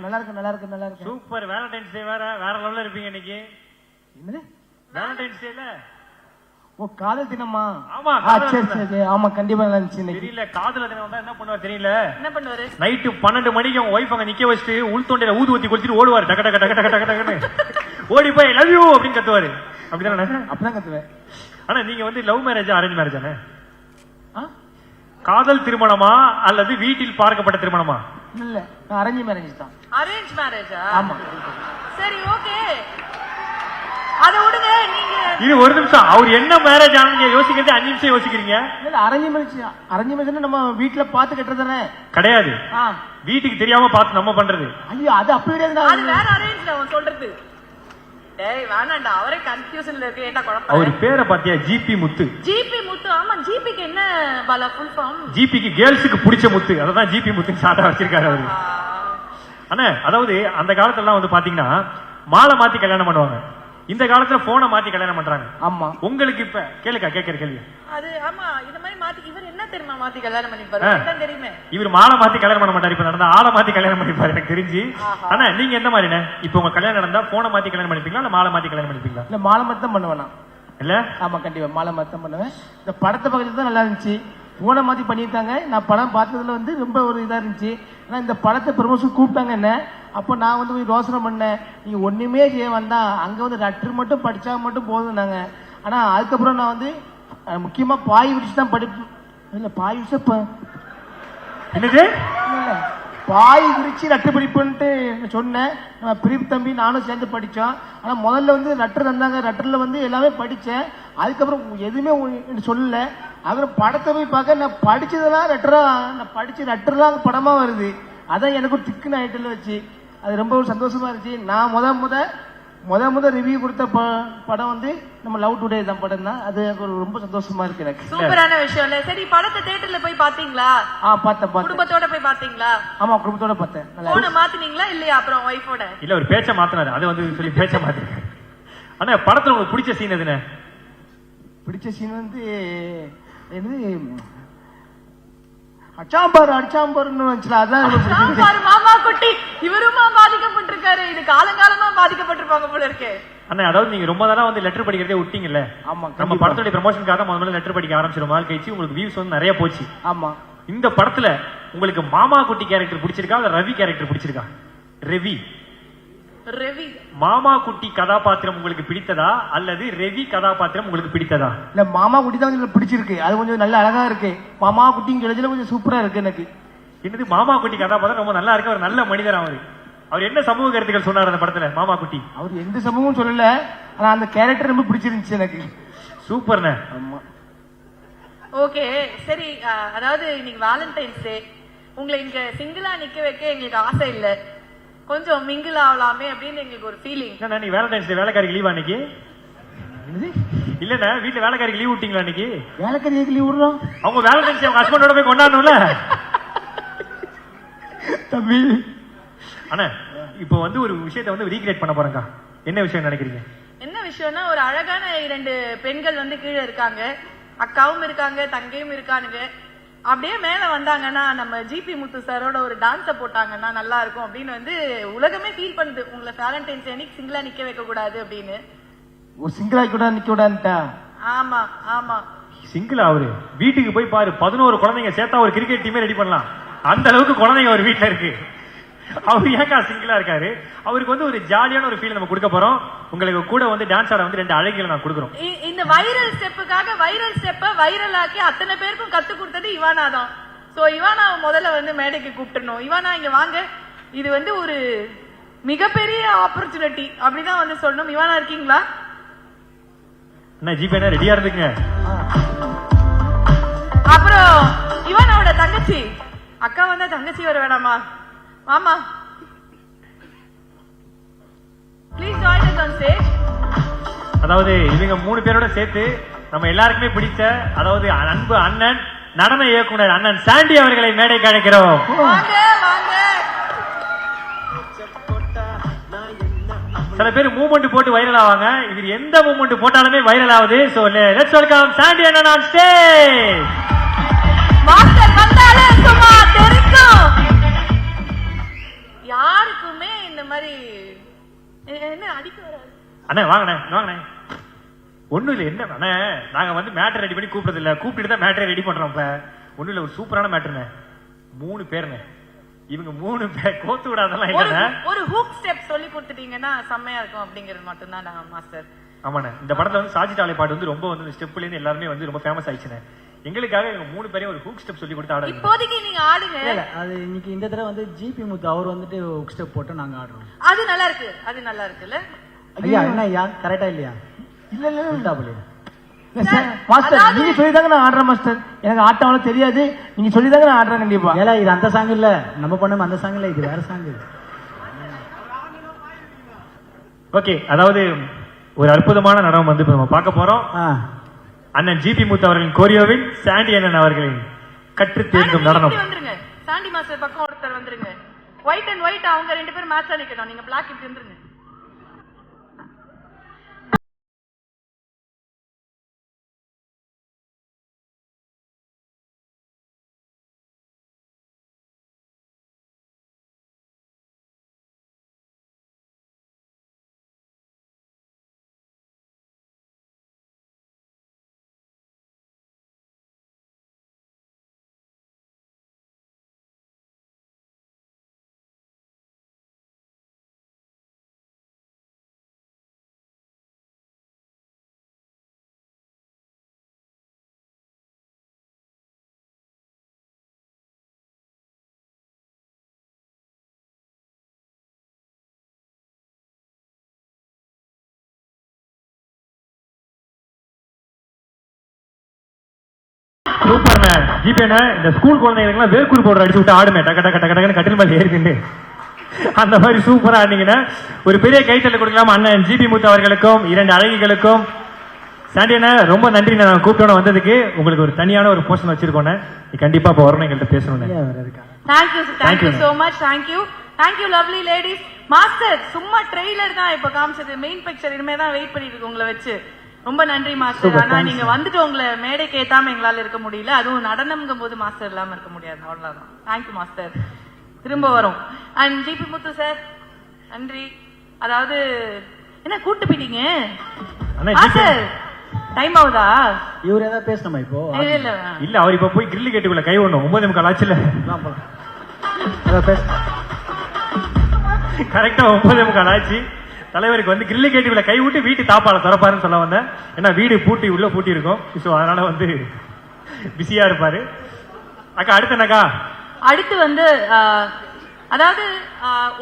நல்லா இருக்கு நல்லா இருக்கு நல்லா இருக்கு. சூப்பர். வேலண்டைன்ஸ் டே வேற லெவல்ல இருப்பீங்க இன்னைக்கு. என்னது வேலண்டைன்ஸ் டேல? ஓ காதல் தினமா? ஆமா சரி சரி ஆமா கண்டிப்பா நல்லா இருந்துச்சு இன்னைக்கு. தெரியல காதல் தினம் வந்தா என்ன பண்ணுவார் தெரியல. என்ன பண்ணுவாரு? நைட்டு 12 மணிக்கு அவங்க ஒய்ஃப் அங்க நிக்க வச்சுட்டு உள் தொண்டையில ஊது ஊத்தி குளிச்சிட்டு ஓடுவாரு. டக டக டக டக டக டகன்னு ஓடி போய் லவ் யூ அப்படின்னு கத்துவாரு. அப்படிதானே? அப்படிதான் கத்துவேன். ஆனா நீங்க வந்து லவ் மேரேஜ் அரேஞ்ச் மேரேஜானே? காதல் திருமணமா அல்லது வீட்டில் பார்க்கப்பட்ட திருமணமா? இல்ல அரேஞ்ச் மேரேஜ் தான். அரேஞ்ச் மேரேஜா? ஆமா. சரி ஓகே அத விடுங்க. நீங்க இது ஒரு நிமிஷம், அவர் என்ன மேரேஜ் ஆனீங்க யோசிக்கிறது 5 நிமிஷம் யோசிக்கிறீங்க. இல்ல அரேஞ்ச் மேரேஜ் நம்ம வீட்ல பாத்து கட்டுறதானே? கிடையாது, வீட்டுக்கு தெரியாம பார்த்து நம்ம பண்றது. ஐயோ அது அப்படி கிடையாது, அது வேற அரேஞ்ச் அவன் சொல்றது. டேய் வேணாம்டா, அவரே கன்ஃபியூஷன்ல இருக்கு. ஏட்டா குழப்பம். அவர் பேரை பாத்தியா? ஜிபி முத்து. ஜிபி முத்து. ஆமா ஜிபிக்கு என்ன பாலா ஃபுல் ஃபார்ம்? ஜிபிக்கு கேர்ள்ஸுக்கு பிடிச்ச முத்து, அததான் ஜிபி முத்து ஷார்ட்டா வச்சிருக்காரு அவரு. அண்ணா அதாவது அந்த காலத்துல எல்லாம் வந்து பாத்தீங்கன்னா மாலை மாத்தி கல்யாணம் பண்ணுவாங்க. இந்த காலத்துல போனை மாத்தி கல்யாணம் பண்றாங்க. ஆமா. உங்களுக்கு இப்ப கேக்குற கேள்வி அது ஆமா இந்த மாதிரி மாத்தி இவர் என்ன தெரியுமா மாத்தி கல்யாணம் பண்ணிப்பாரு தெரியுமே. இவர் மாலை மாத்தி கல்யாணம் பண்ண மாட்டாரு, இப்ப நடந்தா ஆளை மாத்தி கல்யாணம் பண்ணிப்பாரு எனக்கு தெரிஞ்சு. ஆனா நீங்க எந்த மாதிரிண்ணே? இப்ப உங்க கல்யாணம் நடந்தா போனை மாத்தி கல்யாணம் பண்ணிப்பீங்களா இல்ல மாலை மாத்தி கல்யாணம் பண்ணிப்பீங்களா? இல்ல மாலை மாத்தி தான் பண்ணுவேன் இல்ல. ஆமா கண்டிப்பா மாலை மாத்தி தான் பண்ணுவேன். இந்த படத்தை பக்கத்துல தான் நல்லா இருந்துச்சு. போனை மாத்தி பண்ணியிருக்காங்க. நான் படம் பார்த்ததுல வந்து ரொம்ப ஒரு இதா இருந்துச்சு. ஆனா இந்த படத்தை ப்ரமோஷன் கூப்பிட்டாங்க என்ன, அப்போ நான் வந்து போய் யோசனை பண்ணேன், நீங்க ஒண்ணுமே செய்ய வேண்டாம், அங்க வந்து லெட்டர் மட்டும் படிச்சா மட்டும் போதும் நாங்க. ஆனா அதுக்கப்புறம் நான் வந்து முக்கியமா பாய் விரிச்சு தான் படிப்பேன். இல்ல பாய் விரிச்ச என்னது பாய் விரிச்சு லெட்டர் படிப்புன்ட்டு சொன்னேன். பிரீப் தம்பி நானும் சேர்ந்து படித்தோம். ஆனால் முதல்ல வந்து லெட்டர் தந்தாங்க, லெட்டரில் வந்து எல்லாமே படித்தேன். அதுக்கப்புறம் எதுவுமே சொல்லலை. அப்புறம் படத்தை போய் பார்க்க நான் படித்ததெல்லாம் லெட்டராக, நான் படித்த லெட்டர்லாம் படமாக வருது. அதான் எனக்கு ஒரு திக்குன்னு ஆயிட்டில் வச்சு அது ரொம்ப ஒரு சந்தோஷமா இருந்துச்சு. நான் முத ரிவ்யூ கொடுத்த படம் வந்து நம்ம லவ் டுடே தான் படம் தான். அது ரொம்ப சந்தோஷமா இருக்கு எனக்கு. சூப்பரான விஷயம் இல்ல? சரி படத்தை தியேட்டர்ல போய் பாத்தீங்களா? பார்த்தேன். குடும்பத்தோட போய் பாத்தீங்களா? ஆமா குடும்பத்தோட பார்த்தேன். போன மாத்தினீங்களா இல்லையா? அப்புறம் ஒய்ஃபோட இல்ல ஒரு பேச்ச மாத்தினாரு, அது வந்து சொல்லி பேச்ச மாத்திருக்காரு. ஆனா படத்துல உங்களுக்கு பிடிச்ச சீன் எதுனே? பிடிச்ச சீன் வந்து என்னது அச்சாம்பாருன்னு வந்துச்சுல, அதான் மாமா குட்டி. இவருமா பாதிக்கப்பட்டிருக்காரு. இது காலங்காலமா பாதிக்கப்பட்டிருப்பாங்க போல இருக்கு. அண்ணா அதாவது நீங்க ரொம்ப நாளா வந்து லெட்டர் படிக்கிறதே விட்டீங்கல்ல. ஆமா. நம்ம படத்துடைய ப்ரமோஷனுக்காக முதல்ல லெட்டர் படிக்க ஆரம்பிச்சிடும் நாள் கழிச்சு உங்களுக்கு வியூஸ் வந்து நிறைய போச்சு. ஆமா. இந்த படத்துல உங்களுக்கு மாமா குட்டி கேரக்டர் பிடிச்சிருக்கா இல்ல ரவி கேரக்டர் பிடிச்சிருக்கா? ரவி மாமா குட்டி கதாபாத்திரம் உங்களுக்கு பிடித்ததா அல்லது ரவி கதாபாத்திரம் உங்களுக்கு பிடித்ததா? இல்ல மாமா குட்டி தான் கொஞ்சம் பிடிச்சிருக்கு. அது கொஞ்சம் நல்ல அழகா இருக்கு. மாமா குட்டிங்கிறதுல கொஞ்சம் சூப்பரா இருக்கு எனக்கு. என்னது மாமா குட்டி கதாபாத்திரம் ரொம்ப நல்லா இருக்கு. அவர் நல்ல மனிதர். அவர் என்ன சமூக கருத்துக்கள் சொன்னார் அந்த படத்துல மாமா குட்டி? அவர் எந்த சமூகமும் சொல்லல, ஆனா அந்த கேரக்டர் ரொம்ப பிடிச்சிருந்துச்சு எனக்கு. சூப்பர்ண்ணே. ஆமா. ஓகே சரி. அதாவது இன்னைக்கு வேலண்டைன்ஸ் டே. உங்களை இங்க சிங்கிளா நிக்க வைக்க எங்களுக்கு ஆசை இல்ல, கொஞ்சம் மிங்கிள் ஆகலாமே அப்படின்னு எங்களுக்கு ஒரு ஃபீலிங். நீ வேலண்டைன்ஸ் டே வேலைக்காரிக்கு லீவா இன்னைக்கு? இல்லண்ணா வீட்டுல வேலைக்காரிக்கு லீவ் விட்டீங்களா இன்னைக்கு? வேலைக்காரிக்கு லீவ் விடுறோம். அவங்க வேலண்டைன்ஸ் டே அவங்க ஹஸ்பண்டோட போய் கொண்டாடணும்ல தம்பி. அண்ணா இப்போ வந்து ஒரு விஷயத்தை வந்து ரீக்ரியேட் பண்ண போறேங்க. என்ன விஷயம் நினைக்கிறீங்க? என்ன விஷயம்னா ஒரு அழகான 2 பெண்கள் வந்து கீழே இருக்காங்க, அக்காவும் இருக்காங்க தங்கையும் இருக்கானுங்க. அப்படியே மேல வந்தாங்கன்னா நம்ம ஜிபி முத்து சாரோட ஒரு டான்ஸ போட்டாங்கன்னா நல்லா இருக்கும் அப்படின்னு வந்து உலகமே ஃபீல் பண்ணுது. உங்களை வேலண்டைன்ஸ் அன்னைக்கு சிங்கிளா நிக்க வைக்க கூடாது அப்படின்னு. சிங்கிளா கூட நிக்க கூடாதுட்டா? ஆமா ஆமா. சிங்கிள் அவரு வீட்டுக்கு போய் பாரு, 11 குழந்தைங்க சேர்த்தா ஒரு கிரிக்கெட் டீமே ரெடி பண்ணலாம். அந்த அளவுக்கு குழந்தைங்க ஒரு வீட்டுல இருக்கு. அவர் ஏக்கா சிங்கிளா இருக்காரு. அவருக்கு வந்து ஒரு ஜாலியான ஒரு ஃபீல் நம்ம கொடுக்க போறோம். உங்களுக்கு கூட வந்து டான்ஸ் ஆட வந்து 2 அழகிகளை நான் கொடுக்குறோம். இந்த வைரல் ஸ்டெப்புக்காக வைரல் ஸ்டெப்ப வைரல் ஆக்கி அத்தனை பேருக்கும் கத்து கொடுத்தது இவானா தான். சோ இவானா முதல்ல வந்து மேடைக்கு கூப்பிட்டுறணும். இவானா இங்க வாங்க, இது வந்து ஒரு மிகப்பெரிய ஆப்பர்ச்சுனிட்டி அப்படிதான் வந்து சொல்லணும். இவானா இருக்கீங்களா? என்ன ஜிபே ரெடியா இருந்துங்க. அப்புறம் இவானாவோட தங்கச்சி அக்கா வந்தா தங்கச்சி வர வேணாமா? மாமா please join us on stage. அதாவது இவங்க 3 பேரோட சேர்த்து நம்ம எல்லாருக்குமே பிடிச்ச அதாவது அன்பு அண்ணன் நடன இயக்குனர் அண்ணன் சாண்டி அவர்களை மேடைக்கு அழைக்கிறோம். வாங்க வாங்க. சில பேர் மூவ்மெண்ட் போட்டு வைரல் ஆவாங்க. இவர் எந்த மூவ்மெண்ட் போட்டாலுமே வைரல் ஆகுது. சோ லெட்ஸ் வெல்கம் சாண்டி அண்ணன் ஆன் ஸ்டேஜ். மாஸ்டர் வந்தாலே சும்மா தெரிக்கும். யாரு மாதிரி என்ன அடிக்க வராது. அண்ணே வாங்கண்ணே ஒண்ணும் இல்ல. என்ன அண்ணே, நாங்க வந்து மேட்டர் ரெடி பண்ணி கூப்பிடுறது இல்ல, கூப்பிட்டு தான் மேட்டரை ரெடி பண்றோம். இப்ப ஒண்ணும் இல்ல, ஒரு சூப்பரான மேட்டர்ண்ணே. 3 பேருண்ணே, இவங்க 3 பேர் கோத்து விடாதெல்லாம் இல்ல. ஒரு ஹூக் ஸ்டெப் சொல்லி கொடுத்துட்டீங்கன்னா செம்மையா இருக்கும் அப்படிங்கிறது மட்டும் தான் நான் மாஸ்டர். ஆமாண்ணே, இந்த படத்துல வந்து சாஜிட்டாலை பாட்டு வந்து ரொம்ப வந்து ஸ்டெப்ல இருந்து எல்லாருமே வந்து ரொம்ப ஃபேமஸ் ஆயிடுச்சுண்ணே. எங்களுக்காக இவங்க 3 பேரையும் ஒரு ஹூக் ஸ்டெப் சொல்லி கொடுத்து ஆடுங்க. இப்போதைக்கு நீங்க ஆடுங்க. அது இன்னைக்கு இந்த தடவை வந்து ஜிபி முத்து அவர் வந்துட்டு ஹுக் ஸ்டெப் போட்டு நாங்க ஆடுறோம். அது நல்லா இருக்குல்ல? ஐயா என்ன ஐயா கரெக்டா இல்லையா? இல்ல உல்டாபுலி மாஸ்டர், நீங்க சொல்லிதாங்க நான் ஆடுறேன் மாஸ்டர். எனக்கு ஆட்டம் அவ்வளவு தெரியாது, நீங்க சொல்லிதாங்க நான் ஆடுறேன் கண்டிப்பா. ஏல இது அந்த சாங் இல்ல, நம்ம பண்ண அந்த சாங் இல்ல, இது வேற சாங். ஓகே, அதாவது ஒரு அற்புதமான நடனம் வந்து இப்ப நம்ம பார்க்க போறோம். அண்ணன் ஜிபி முத்து அவர்களின் கோரியோவில் சாண்டி அண்ணன் அவர்களின் கற்று தேர்ந்தும் நடனம். வந்துருங்க, சாண்டி மாஸ்டர் பக்கம் ஒருத்தர் வந்துருங்க. ஒயிட் அண்ட் ஒயிட் அவங்க 2 பேரும் மேட்ச் நிக்கணும். நீங்க பிளாக் இப்படி வந்துருங்க. சூப்பர்ண்ணே, ஜிபேண்ணே. இந்த ஸ்கூல் குழந்தைகளுக்கு வேர்க்குரு பவுடர் அடிச்சு விட்டு ஆடுமே, டக்கு டக்கு டக்கு டக்குன்னு கட்டில் மேல ஏறிக்கிண்டு அந்த மாதிரி சூப்பரா ஆடினீங்கன்னா ஒரு பெரிய கைத்தட்டல் கொடுக்கலாம் அண்ணன் ஜிபி முத்து அவர்களுக்கும் 2 அழகிகளுக்கும். சாண்டி அண்ணா ரொம்ப நன்றி, நான் கூப்பிட்டோன்னு வந்ததுக்கு. உங்களுக்கு ஒரு தனியான ஒரு போர்ஷன் வச்சிருக்கோண்ணே, நீ கண்டிப்பா இப்ப வரணும், எங்கள்கிட்ட பேசணும்ண்ணே. Thank you so much. Thank you lovely ladies. Master சும்மா ட்ரெய்லர் தான் இப்ப காமிச்சது, மெயின் பிக்சர் இனிமே தான் வெயிட் பண்ணிட்டு இருக்கு உங்களை வச்சு. ரொம்ப நன்றி மாஸ்டர். ஆனா நீங்க வந்துட்டு உங்களை மேடைக்கு ஏத்தாம எங்களால இருக்க முடியல, அதுவும் நடனம்ங்கும் போது மாஸ்டர் இல்லாம இருக்க முடியாது. அவ்வளவுதான். தேங்க்யூ மாஸ்டர், திரும்ப வரும். அண்ட் ஜிபி முத்து சார் நன்றி. அதாவது என்ன கூட்டு போயிட்டீங்க மாஸ்டர், டைம் ஆகுதா? இவர் ஏதாவது பேசணுமா இப்போ? இல்ல, அவர் இப்ப போய் கிரில்லு கேட்டுக்குள்ள கை ஒண்ணும் 9:45 ஆச்சுல, கரெக்டா 9:45 ஆச்சு. தலைவருக்கு வந்து கிரில்லு கேட்டுக்குள்ள கை விட்டு வீட்டு தாப்பால திறப்பாருன்னு சொல்ல வந்தேன். ஏன்னா வீடு பூட்டி உள்ள பூட்டி இருக்கும், சோ அதனால வந்து பிஸியா இருப்பாரு. அக்கா அடுத்து என்னக்கா? அடுத்து வந்து அதாவது